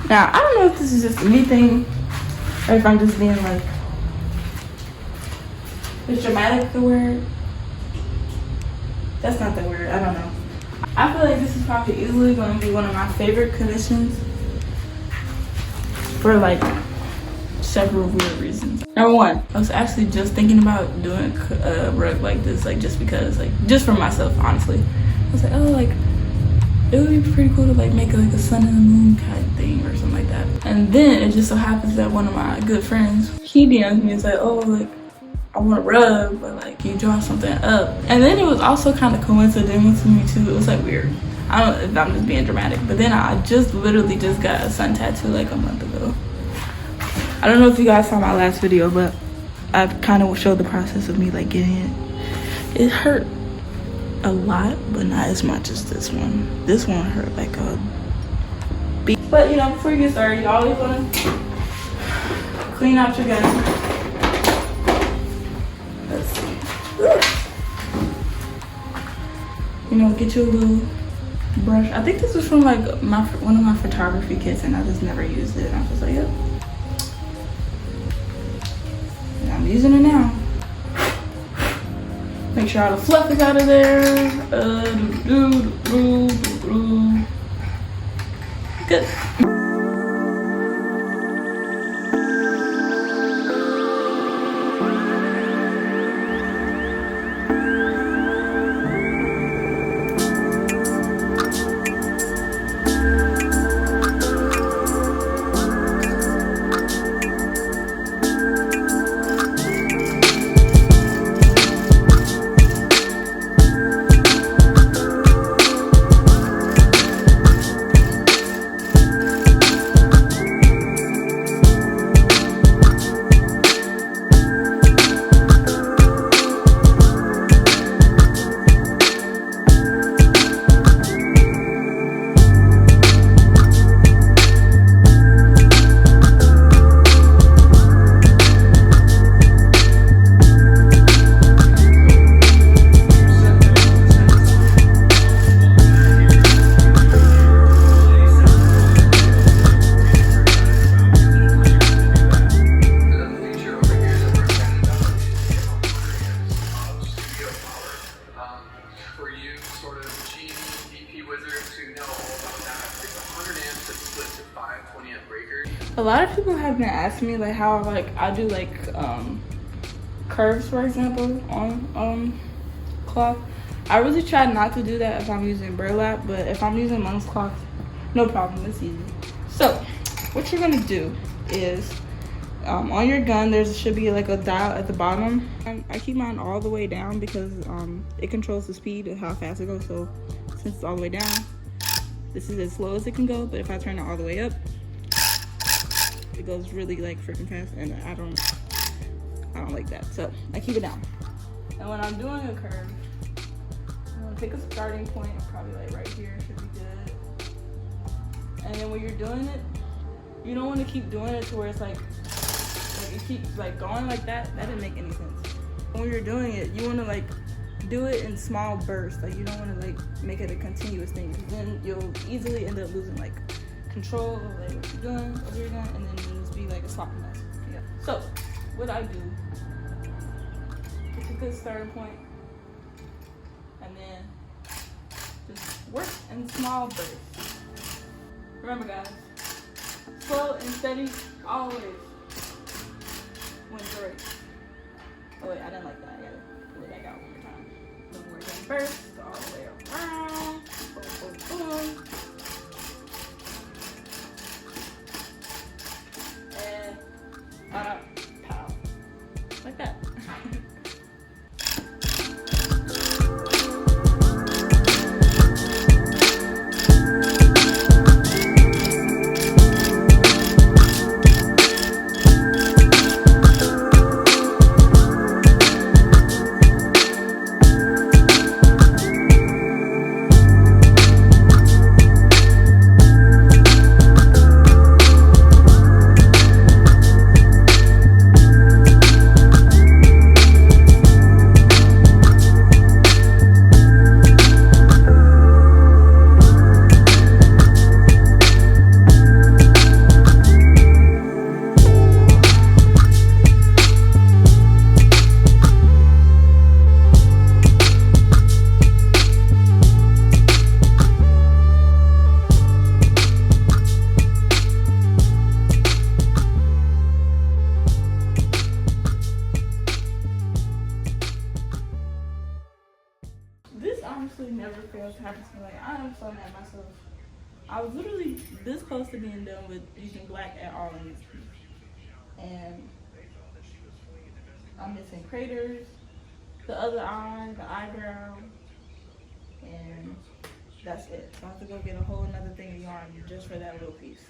Now, I don't know if this is just me thing or if I'm just being like, is dramatic the word? That's not the word, I don't know. I feel like this is probably easily going to be one of my favorite conditions for like several weird reasons. Number one, I was actually just thinking about doing a rug like this, like just because, like just for myself, honestly. I was like, oh, like it would be pretty cool to like make like a sun and the moon kind of thing or something like that. And then it just so happens that one of my good friends, he DM'd me and said, oh, like I want a rug, but like can you draw something up? And then it was also kind of coincidental to me too. It was like weird. I don't know if I'm just being dramatic, but then I just literally just got a sun tattoo like a month ago. I don't know if you guys saw my last video, but I kind of showed the process of me like getting it. It hurt a lot, but not as much as this one. This one hurt like a beat. But you know, before you get started, you always want to clean out your gun. Let's see. You know, get you a little brush. I think this was from like one of my photography kits, and I just never used it. And I was just like, yep. And I'm using it now. Make sure all the fluff is out of there. Good. A lot of people have been asking me like how like I do like curves, for example, on cloth. I really try not to do that if I'm using burlap, but if I'm using Monk's cloth, no problem, it's easy. So what you're gonna do is on your gun there should be like a dial at the bottom. I keep mine all the way down because it controls the speed of how fast it goes. So since it's all the way down, this is as slow as it can go, but if I turn it all the way up, it goes really like freaking fast, and I don't like that, so I keep it down. And when I'm doing a curve, I'm gonna pick a starting point, probably like right here should be good. And then when you're doing it, you don't want to keep doing it to where it's like it keeps like going like that. That didn't make any sense. When you're doing it, you want to like do it in small bursts. Like you don't want to like make it a continuous thing, because then you'll easily end up losing like control of like what you're doing, and then it'll just be like a sloppy mess. Yeah. So what I do, it's a good starting point, and then just work in small bursts. Remember, guys, slow and steady always wins the race. Oh wait, I didn't like that. I gotta pull it back out one more time. So we're going first all the way around. Boom, boom, boom. Pow. Like that. I was literally this close to being done with using black at all in this piece. And I'm missing craters, the other eye, the eyebrow, and that's it. So I have to go get a whole another thing of yarn just for that little piece.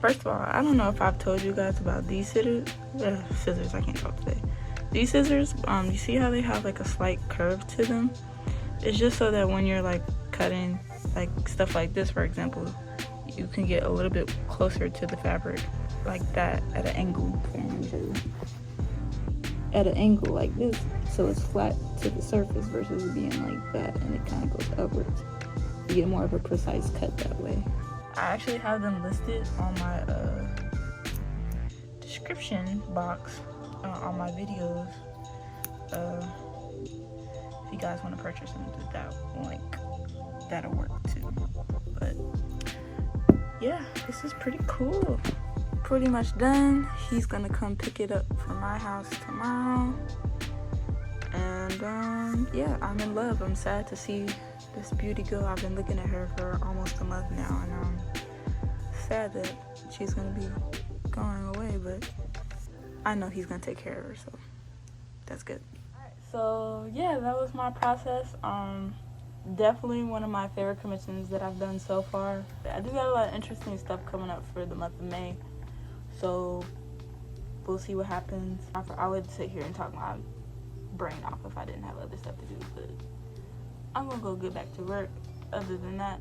First of all, I don't know if I've told you guys about these scissors. I can't talk today. These scissors, you see how they have like a slight curve to them? It's just so that when you're like cutting like stuff like this, for example, you can get a little bit closer to the fabric like that at an angle. At an angle like this, so it's flat to the surface versus being like that and it kind of goes upwards. You get more of a precise cut that way. I actually have them listed on my description box on my videos. If you guys want to purchase them, that'll work too. But yeah, this is pretty cool. Pretty much done. He's gonna come pick it up from my house tomorrow. And yeah, I'm in love. I'm sad to see this beauty go. I've been looking at her for almost a month now, and I'm sad that she's gonna be going away, but I know he's gonna take care of her, so that's good. Alright, so yeah, that was my process. Definitely one of my favorite commissions that I've done so far. I do got a lot of interesting stuff coming up for the month of May, so we'll see what happens. I would sit here and talk my brain off if I didn't have other stuff to do, but I'm gonna go get back to work. Other than that,